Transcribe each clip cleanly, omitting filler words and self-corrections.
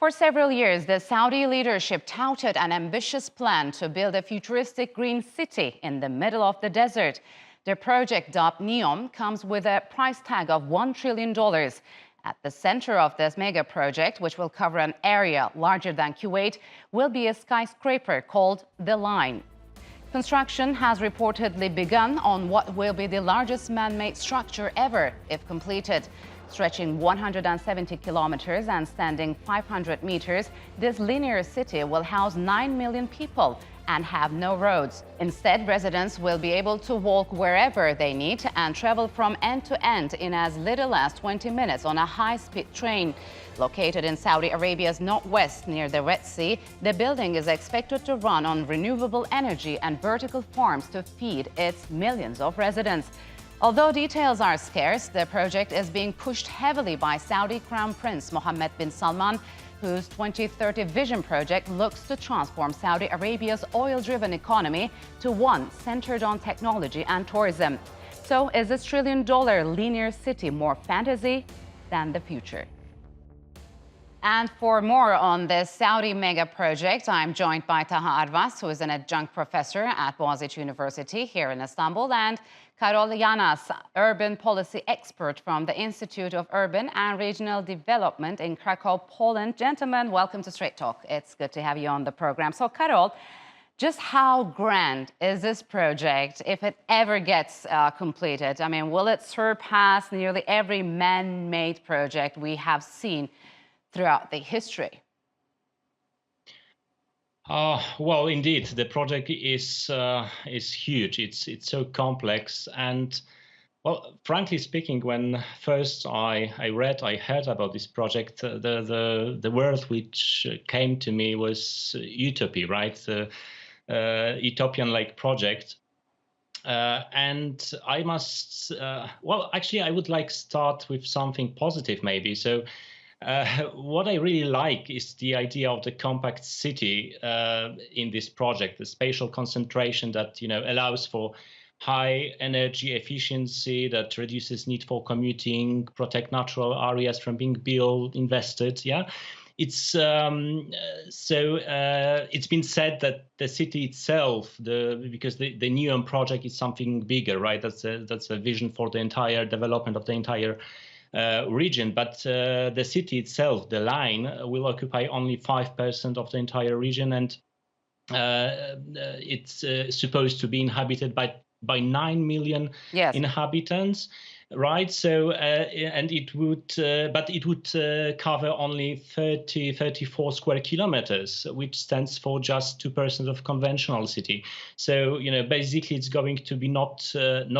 For several years, the Saudi leadership touted an ambitious plan to build a futuristic green city in the middle of the desert. Their project, dubbed Neom, comes with a price tag of $1 trillion. At the center of this mega project, which will cover an area larger than Kuwait, will be a skyscraper called The Line. Construction has reportedly begun on what will be the largest man-made structure ever, if completed. Stretching 170 kilometers and standing 500 meters, this linear city will house 9 million people and have no roads. Instead, residents will be able to walk wherever they need and travel from end to end in as little as 20 minutes on a high-speed train. Located in Saudi Arabia's northwest near the Red Sea, the building is expected to run on renewable energy and vertical farms to feed its millions of residents. Although details are scarce, the project is being pushed heavily by Saudi Crown Prince Mohammed bin Salman, whose 2030 Vision project looks to transform Saudi Arabia's oil-driven economy to one centered on technology and tourism. So is this trillion-dollar linear city more fantasy than the future? And for more on this Saudi mega project, I'm joined by Taha Arvas, who is an adjunct professor at Bogazici University here in Istanbul, and Karol Janas, urban policy expert from the Institute of Urban and Regional Development in Krakow, Poland. Gentlemen, welcome to Straight Talk. It's good to have you on the program. So, Karol, just how grand is this project if it ever gets completed? I mean, will it surpass nearly every man-made project we have seen throughout the history? Well, indeed, the project is huge. It's so complex, and well, frankly speaking, when first I heard about this project, the word which came to me was utopia, right? The utopian-like project. And I must, well, actually, I would like start with something positive, maybe. So. What I really like is the idea of the compact city in this project, the spatial concentration that allows for high energy efficiency, that reduces need for commuting, protect natural areas from being built, invested. Yeah, it's it's been said that the city itself, because the Neom project is something bigger, right? That's a vision for the entire development of the entire region, but the city itself, the line, will occupy only 5% of the entire region, and it's supposed to be inhabited by 9 million inhabitants, right? So and it would, but it would cover only 34 square kilometers, which stands for just 2% of conventional city. So basically, it's going to be not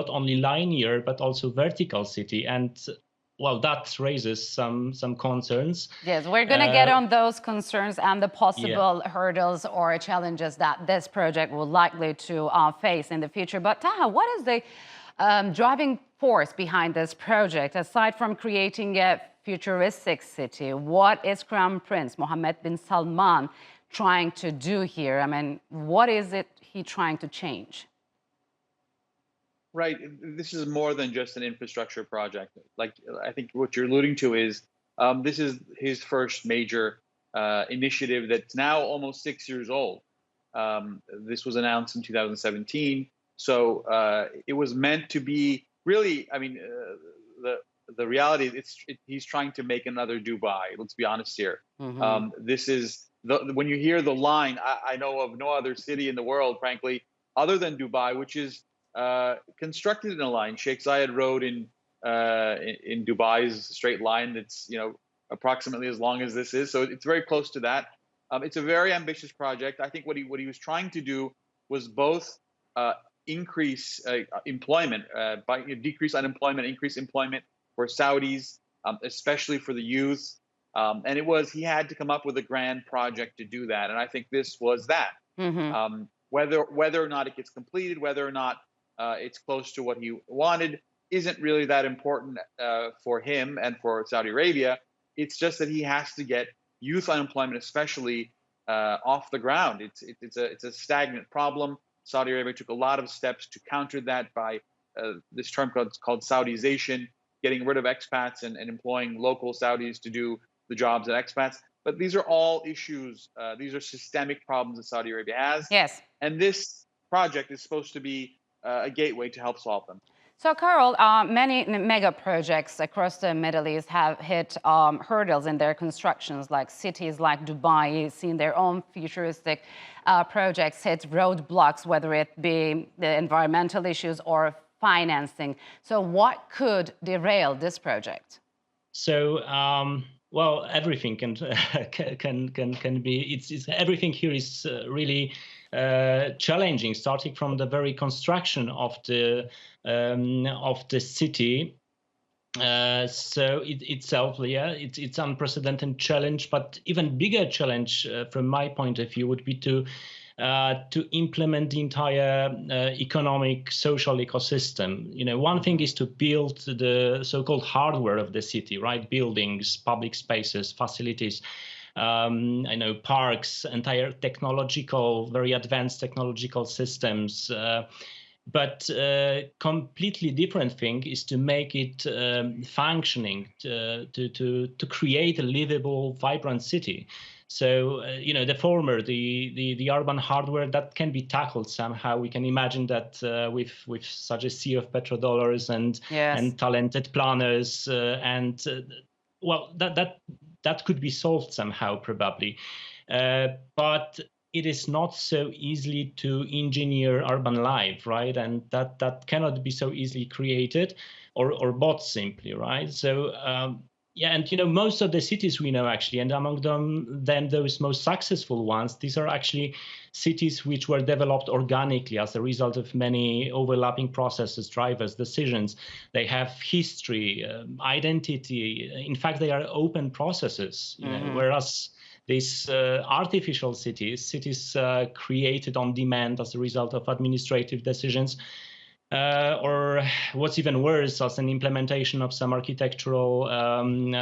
only linear but also vertical city, and well, that raises some concerns. Yes, we're going to get on those concerns and the possible hurdles or challenges that this project will likely to face in the future. But Taha, what is the driving force behind this project? Aside from creating a futuristic city, what is Crown Prince Mohammed bin Salman trying to do here? I mean, what is it he trying to change? Right. This is more than just an infrastructure project. Like, I think what you're alluding to is this is his first major initiative that's now almost 6 years old. This was announced in 2017. So it was meant to be really, I mean, the reality, he's trying to make another Dubai. Let's be honest here. This is, when you hear the line, I know of no other city in the world, frankly, other than Dubai, which is constructed in a line. Sheikh Zayed Road in Dubai's straight line that's approximately as long as this is, so it's very close to that. It's a very ambitious project. I think what he was trying to do was both increase employment by decrease unemployment, increase employment for Saudis, especially for the youth, and he had to come up with a grand project to do that, and I think this was that. Whether or not it gets completed, whether or not it's close to what he wanted, isn't really that important for him and for Saudi Arabia. It's just that he has to get youth unemployment, especially, off the ground. It's a stagnant problem. Saudi Arabia took a lot of steps to counter that by this term called Saudization, getting rid of expats and employing local Saudis to do the jobs that expats. But these are all issues. These are systemic problems that Saudi Arabia has. Yes. And this project is supposed to be a gateway to help solve them. So, Karol, many mega projects across the Middle East have hit hurdles in their constructions, like cities like Dubai, seen their own futuristic projects hit roadblocks, whether it be the environmental issues or financing. So what could derail this project? So, well, everything can can be. It's everything here is really challenging, starting from the very construction of the city. So itself, yeah, it's unprecedented challenge. But even bigger challenge, from my point of view, would be to implement the entire economic, social ecosystem. You know, one thing is to build the so-called hardware of the city, right? Buildings, public spaces, facilities, I know, parks, entire technological, very advanced technological systems. But completely different thing is to make it functioning, to create a livable, vibrant city. So, you know, the former, the urban hardware, that can be tackled somehow. We can imagine that with such a sea of petrodollars and Yes. and talented planners, well, that could be solved somehow, probably. But it is not so easily to engineer urban life, right? And that cannot be so easily created or bought simply, right? So yeah, and you know, most of the cities we know actually, and among them those most successful ones, these are actually cities which were developed organically as a result of many overlapping processes, drivers, decisions. They have history, identity. In fact, they are open processes, you know, whereas these artificial cities created on demand as a result of administrative decisions, or what's even worse, as an implementation of some architectural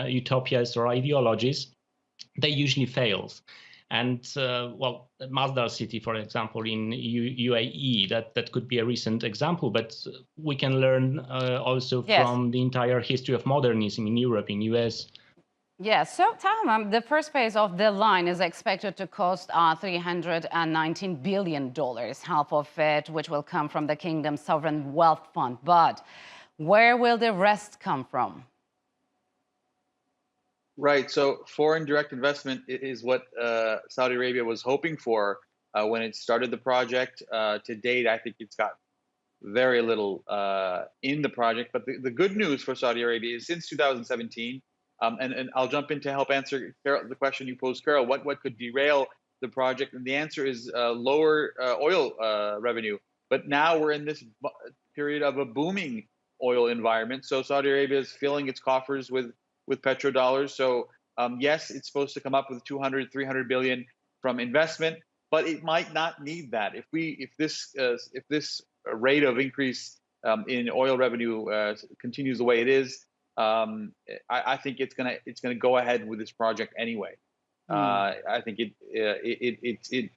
utopias or ideologies, they usually fail. And well, Masdar city, for example, in UAE, that could be a recent example, but we can learn also from the entire history of modernism in Europe, in US. Yeah, so Taha, the first phase of the line is expected to cost $319 billion, half of it which will come from the kingdom's sovereign wealth fund. But where will the rest come from? Right. So foreign direct investment is what Saudi Arabia was hoping for when it started the project. To date, I think it's got very little in the project. But the good news for Saudi Arabia is since 2017, and I'll jump in to help answer the question you posed, Karol. What could derail the project? And the answer is lower oil revenue. But now we're in this period of a booming oil environment. So Saudi Arabia is filling its coffers with petrodollars. So yes, it's supposed to come up with 200, 300 billion from investment, but it might not need that. If this rate of increase in oil revenue continues the way it is, I think it's gonna go ahead with this project anyway. I think the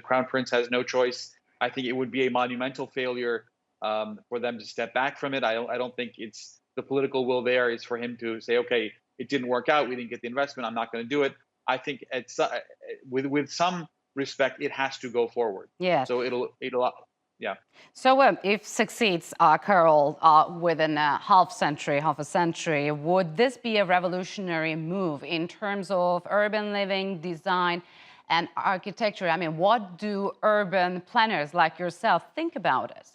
Crown Prince has no choice. I think it would be a monumental failure for them to step back from it. I don't think it's the political will there is for him to say, okay, it didn't work out, we didn't get the investment, I'm not going to do it. I think it's with some respect, it has to go forward. Yeah. So it'll yeah. So if succeeds, Karol, within half a century, would this be a revolutionary move in terms of urban living, design, and architecture? I mean, what do urban planners like yourself think about it?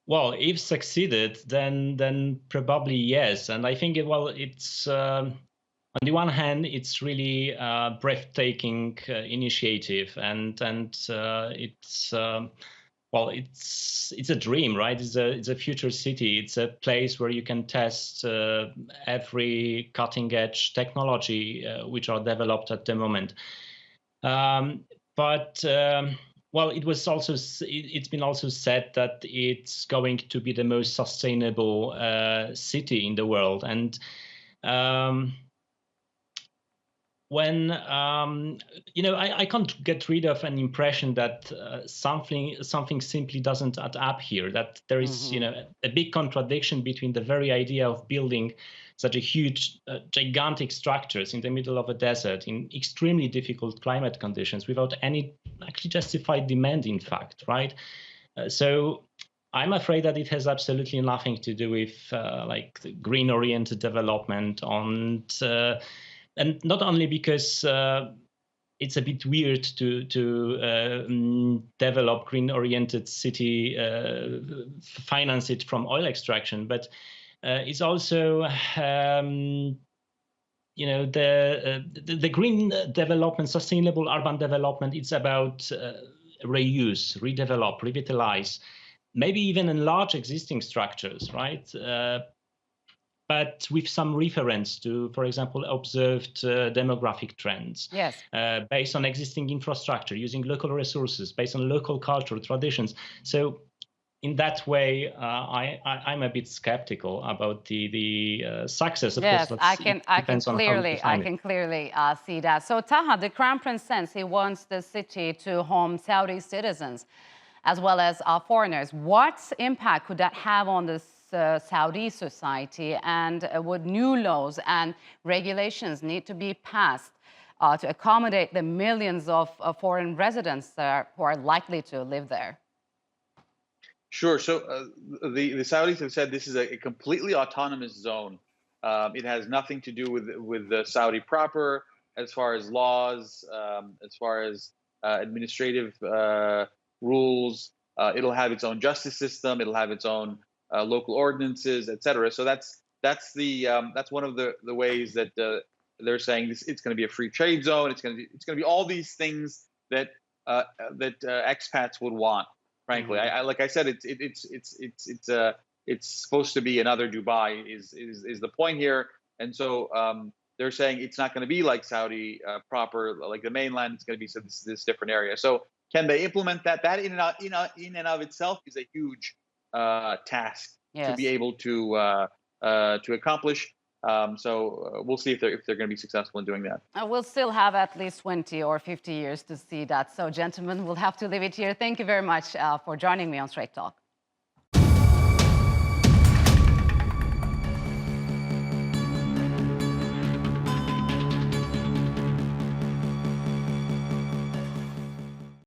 Well, if succeeded, then probably yes. And I think it's on the one hand, it's really a breathtaking initiative, and it's well, it's a dream, right? It's a future city. It's a place where you can test every cutting edge technology which are developed at the moment. Well, it's been also said that it's going to be the most sustainable city in the world, and when I can't get rid of an impression that something simply doesn't add up here. That there is a big contradiction between the very idea of building such a huge, gigantic structures in the middle of a desert in extremely difficult climate conditions without any actually justified demand, in fact, right? So I'm afraid that it has absolutely nothing to do with like the green-oriented development and not only because it's a bit weird to develop green-oriented city, finance it from oil extraction, but it's also the green development, sustainable urban development. It's about reuse, redevelop, revitalize, maybe even enlarge existing structures, right? But with some reference to, for example, observed demographic trends. Yes. Based on existing infrastructure, using local resources, based on local cultural traditions. So in that way, I'm a bit skeptical about the success. Of yes, course, I can clearly see that. So Taha, the Crown Prince says he wants the city to home Saudi citizens as well as foreigners. What impact could that have on the Saudi society, and would new laws and regulations need to be passed to accommodate the millions of foreign residents who are likely to live there? Sure. So the Saudis have said this is a completely autonomous zone. It has nothing to do with the Saudi proper, as far as laws, as far as administrative rules. It'll have its own justice system. It'll have its own local ordinances, etc. So that's one of the ways that they're saying this. It's going to be a free trade zone. It's going to be all these things that expats would want. Frankly, like I said, it's supposed to be another Dubai is the point here, and so they're saying it's not going to be like Saudi proper, like the mainland. It's going to be this different area. So can they implement that? That in and of itself is a huge task to be able to accomplish. So we'll see if they're going to be successful in doing that. We'll still have at least 20 or 50 years to see that. So, gentlemen, we'll have to leave it here. Thank you very much for joining me on Straight Talk.